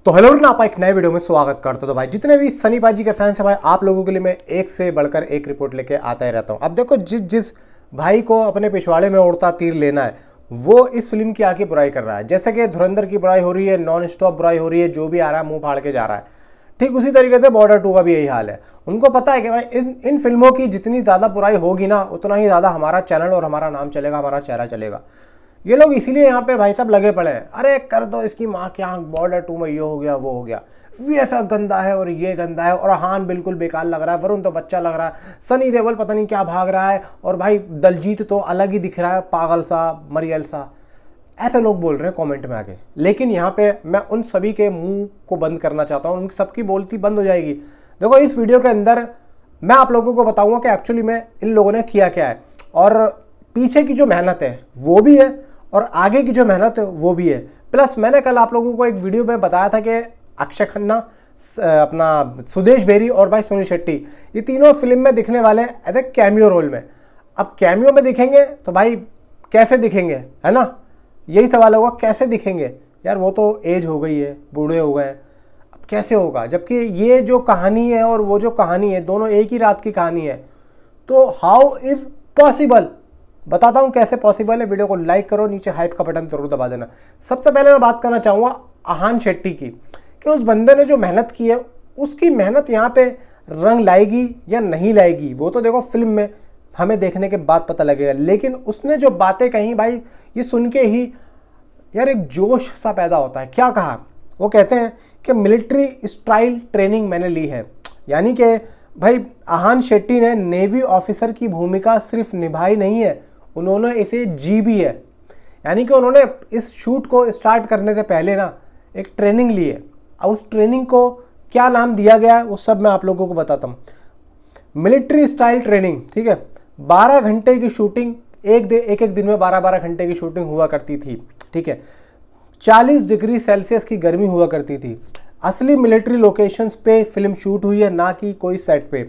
तो हेलो आप एक नए वीडियो में स्वागत करता हूं। तो भाई जितने भी सनी पाजी के फैंस हैं भाई, आप लोगों के लिए मैं एक से बढ़कर एक रिपोर्ट लेके आता ही रहता हूं। अब देखो, जिस भाई को अपने पिछवाड़े में उड़ता तीर लेना है वो इस फिल्म की आके बुराई कर रहा है। जैसे कि धुरंधर की बुराई हो रही है, नॉन स्टॉप बुराई हो रही है, जो भी आ रहा है मुंह फाड़ के जा रहा है। ठीक उसी तरीके से बॉर्डर 2 का भी यही हाल है। उनको पता है कि भाई इन फिल्मों की जितनी ज़्यादा बुराई होगी ना, उतना ही ज़्यादा हमारा चैनल और हमारा नाम चलेगा, हमारा चेहरा चलेगा। ये लोग इसीलिए यहाँ पे भाई साहब लगे पड़े हैं, अरे कर दो इसकी माँ की आँख, बॉर्डर 2 में ये हो गया वो हो गया, ये ऐसा गंदा है और ये गंदा है, और हान बिल्कुल बेकार लग रहा है, वरुण तो बच्चा लग रहा है, सनी देओल पता नहीं क्या भाग रहा है, और भाई दलजीत तो अलग ही दिख रहा है, पागल सा, मरियल सा। ऐसे लोग बोल रहे हैं कमेंट में आके। लेकिन यहाँ पे मैं उन सभी के मुंह को बंद करना चाहता हूँ, उन सबकी बोलती बंद हो जाएगी। देखो, इस वीडियो के अंदर मैं आप लोगों को बताऊंगा कि एक्चुअली में इन लोगों ने किया क्या है, और पीछे की जो मेहनत है वो भी है और आगे की जो मेहनत है वो भी है। प्लस मैंने कल आप लोगों को एक वीडियो में बताया था कि अक्षय खन्ना, अपना सुदेश बेरी और भाई सुनील शेट्टी, ये तीनों फिल्म में दिखने वाले हैं एज ए कैमियो रोल में। अब कैमियो में दिखेंगे तो भाई कैसे दिखेंगे, है ना, यही सवाल होगा, कैसे दिखेंगे यार, वो तो एज हो गई है, बूढ़े हो गए हैं, अब कैसे होगा। जबकि ये जो कहानी है और वो जो कहानी है दोनों एक ही रात की कहानी है। तो हाउ इज पॉसिबल, बताता हूँ कैसे पॉसिबल है। वीडियो को लाइक करो, नीचे हाइप का बटन जरूर दबा देना। सबसे पहले मैं बात करना चाहूँगा आहान शेट्टी की, कि उस बंदे ने जो मेहनत की है उसकी मेहनत यहाँ पे रंग लाएगी या नहीं लाएगी वो तो देखो फिल्म में हमें देखने के बाद पता लगेगा। लेकिन उसने जो बातें कही भाई, ये सुन के ही यार एक जोश सा पैदा होता है। क्या कहा, वो कहते हैं कि मिलिट्री स्टाइल ट्रेनिंग मैंने ली है। यानी कि भाई आहान शेट्टी ने नेवी ऑफिसर की भूमिका सिर्फ निभाई नहीं है, उन्होंने इसे जी भी है। यानी कि उन्होंने इस शूट को स्टार्ट करने से पहले ना एक ट्रेनिंग ली है। अब उस ट्रेनिंग को क्या नाम दिया गया वो सब मैं आप लोगों को बताता हूँ। मिलिट्री स्टाइल ट्रेनिंग, ठीक है। 12 घंटे की शूटिंग, एक दिन में 12-12 घंटे की शूटिंग हुआ करती थी, ठीक है। 40 डिग्री सेल्सियस की गर्मी हुआ करती थी। असली मिलिट्री लोकेशंस पे फिल्म शूट हुई है, ना कि कोई सेट पे।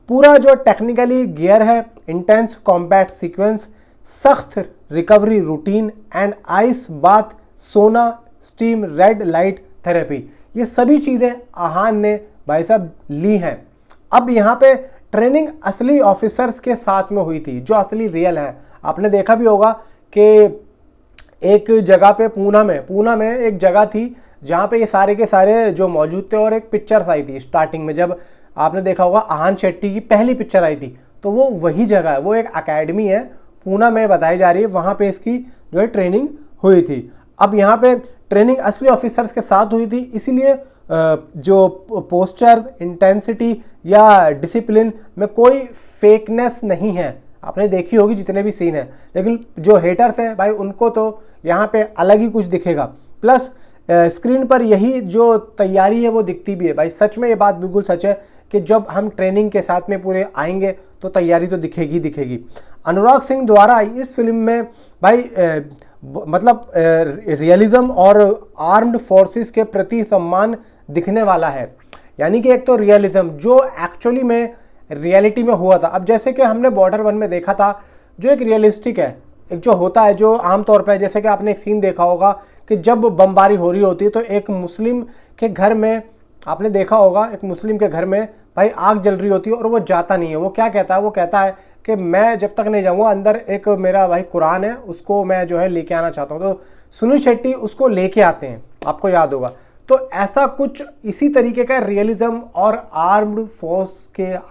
पूरा जो टेक्निकली गियर है, इंटेंस कॉम्बैट सीक्वेंस, सख्त recovery routine and ice bath, सोना, स्टीम, रेड लाइट थेरेपी, ये सभी चीज़ें आहान ने भाई साहब ली हैं। अब यहाँ पे ट्रेनिंग असली ऑफिसर्स के साथ में हुई थी, जो असली रियल है। आपने देखा भी होगा कि एक जगह पे पूना में एक जगह थी जहाँ पे ये सारे के सारे जो मौजूद थे, और एक पिक्चर्स आई थी स्टार्टिंग में, जब आपने देखा होगा आहान शेट्टी की पहली पिक्चर आई थी, तो वो वही जगह है, वो एक अकेडमी है पूना में बताई जा रही है, वहाँ पे इसकी जो है ट्रेनिंग हुई थी। अब यहाँ पे ट्रेनिंग असली ऑफिसर्स के साथ हुई थी, इसीलिए जो पोस्चर, इंटेंसिटी या डिसिप्लिन में कोई फेकनेस नहीं है। आपने देखी होगी जितने भी सीन हैं, लेकिन जो हेटर्स हैं भाई उनको तो यहाँ पे अलग ही कुछ दिखेगा। प्लस स्क्रीन पर यही जो तैयारी है वो दिखती भी है भाई। सच में ये बात बिल्कुल सच है कि जब हम ट्रेनिंग के साथ में पूरे आएंगे तो तैयारी तो दिखेगी दिखेगी। अनुराग सिंह द्वारा इस फिल्म में भाई मतलब रियलिज्म और आर्म्ड फोर्सेस के प्रति सम्मान दिखने वाला है। यानी कि एक तो रियलिज्म जो एक्चुअली में रियलिटी में हुआ था। अब जैसे कि हमने बॉर्डर 1 में देखा था, जो एक रियलिस्टिक है, एक जो होता है जो आमतौर पर, जैसे कि आपने एक सीन देखा होगा कि जब बमबारी हो रही होती है तो एक मुस्लिम के घर में, आपने देखा होगा एक मुस्लिम के घर में भाई आग जल रही होती है और वो जाता नहीं है। वो क्या कहता है, वो कहता है कि मैं जब तक नहीं जाऊँगा, अंदर एक मेरा भाई कुरान है उसको मैं जो है लेके आना चाहता हूँ। तो सुनील शेट्टी उसको लेके आते हैं, आपको याद होगा। तो ऐसा कुछ इसी तरीके का रियलिज्म और आर्म्ड फोर्स या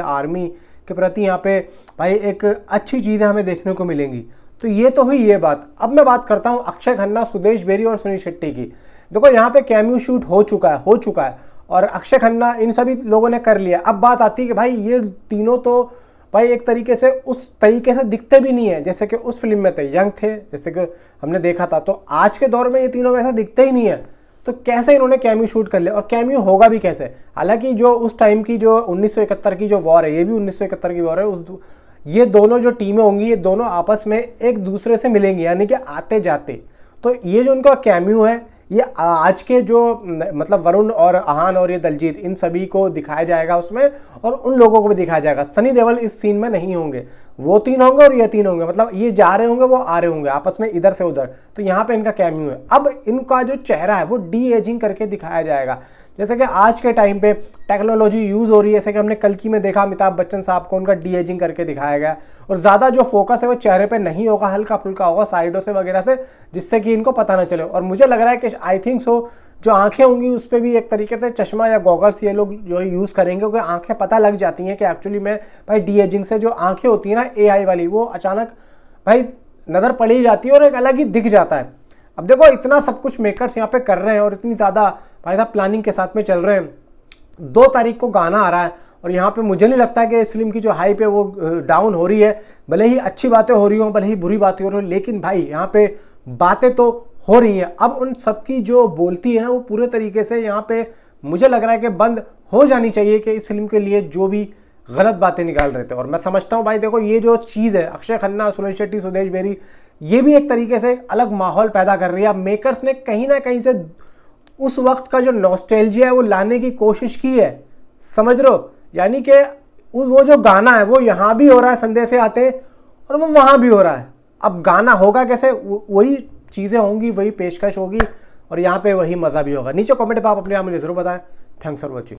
आर्मी के प्रति यहाँ पे भाई एक अच्छी चीज़ें हमें देखने को मिलेंगी। तो ये तो हुई ये बात। अब मैं बात करता हूँ अक्षय खन्ना, सुदेश बेरी और सुनील शेट्टी की। देखो यहाँ पे कैमियो शूट हो चुका है और अक्षय खन्ना इन सभी लोगों ने कर लिया। अब बात आती है कि भाई ये तीनों तो भाई एक तरीके से उस तरीके से दिखते भी नहीं है जैसे कि उस फिल्म में थे, यंग थे जैसे कि हमने देखा था। तो आज के दौर में ये तीनों वैसा दिखते ही नहीं है, तो कैसे इन्होंने कैमियो शूट कर लिया, और कैमियो होगा भी कैसे। हालांकि जो उस टाइम की जो 1971 की जो वॉर है, ये भी 1971 की वॉर है, ये दोनों जो टीमें होंगी ये दोनों आपस में एक दूसरे से मिलेंगी, यानी कि आते जाते। तो ये जो उनका कैमियो है ये आज के जो मतलब वरुण और आहान और ये दलजीत, इन सभी को दिखाया जाएगा उसमें, और उन लोगों को भी दिखाया जाएगा। सनी देओल इस सीन में नहीं होंगे, वो 3 होंगे और ये 3 होंगे, मतलब ये जा रहे होंगे वो आ रहे होंगे आपस में इधर से उधर, तो यहाँ पे इनका कैमियो है। अब इनका जो चेहरा है वो डी एजिंग करके दिखाया जाएगा, जैसे कि आज के टाइम पे टेक्नोलॉजी यूज़ हो रही है, जैसे कि हमने कल्कि में देखा अमिताभ बच्चन साहब को उनका डी एजिंग करके दिखाया गया, और ज़्यादा जो फोकस है वो चेहरे पे नहीं होगा, हल्का फुल्का होगा साइडों से वगैरह से, जिससे कि इनको पता ना चले। और मुझे लग रहा है कि आई थिंक सो जो आंखें होंगी उस पर भी एक तरीके से चश्मा या गॉगल्स ये लोग जो यूज़ करेंगे, क्योंकि आंखें पता लग जाती हैं कि एक्चुअली में भाई डी एजिंग से जो आंखें होती हैं ना AI वाली, वो अचानक भाई नज़र पड़ी जाती है और एक अलग ही दिख जाता है। अब देखो इतना सब कुछ मेकर्स यहाँ पे कर रहे हैं और इतनी ज़्यादा भाई साहब प्लानिंग के साथ में चल रहे हैं। 2 तारीख को गाना आ रहा है और यहाँ पे मुझे नहीं लगता कि इस फिल्म की जो हाइप है वो डाउन हो रही है, भले ही अच्छी बातें हो रही हो भले ही बुरी बातें हो रही हो, लेकिन भाई यहाँ पे बातें तो हो रही है। अब उन सबकी जो बोलती है ना वो पूरे तरीके से यहाँ पे मुझे लग रहा है कि बंद हो जानी चाहिए, कि इस फिल्म के लिए जो भी गलत बातें निकाल रहे थे। और मैं समझता हूँ भाई देखो ये जो चीज़ है, अक्षय खन्ना, सुनील शेट्टी, सुदेश बेरी, ये भी एक तरीके से अलग माहौल पैदा कर रही है। अब मेकर्स ने कहीं ना कहीं से उस वक्त का जो नॉस्टैल्जिया है वो लाने की कोशिश की है, समझ रहे हो, यानी कि वो जो गाना है वो यहाँ भी हो रहा है, संदेश से आते और वो वहाँ भी हो रहा है। अब गाना होगा कैसे, वही चीज़ें होंगी, वही पेशकश होगी और यहाँ पे वही मज़ा भी होगा। नीचे कमेंट पे आप अपने आप मुझे ज़रूर बताएं। Thanks for watching.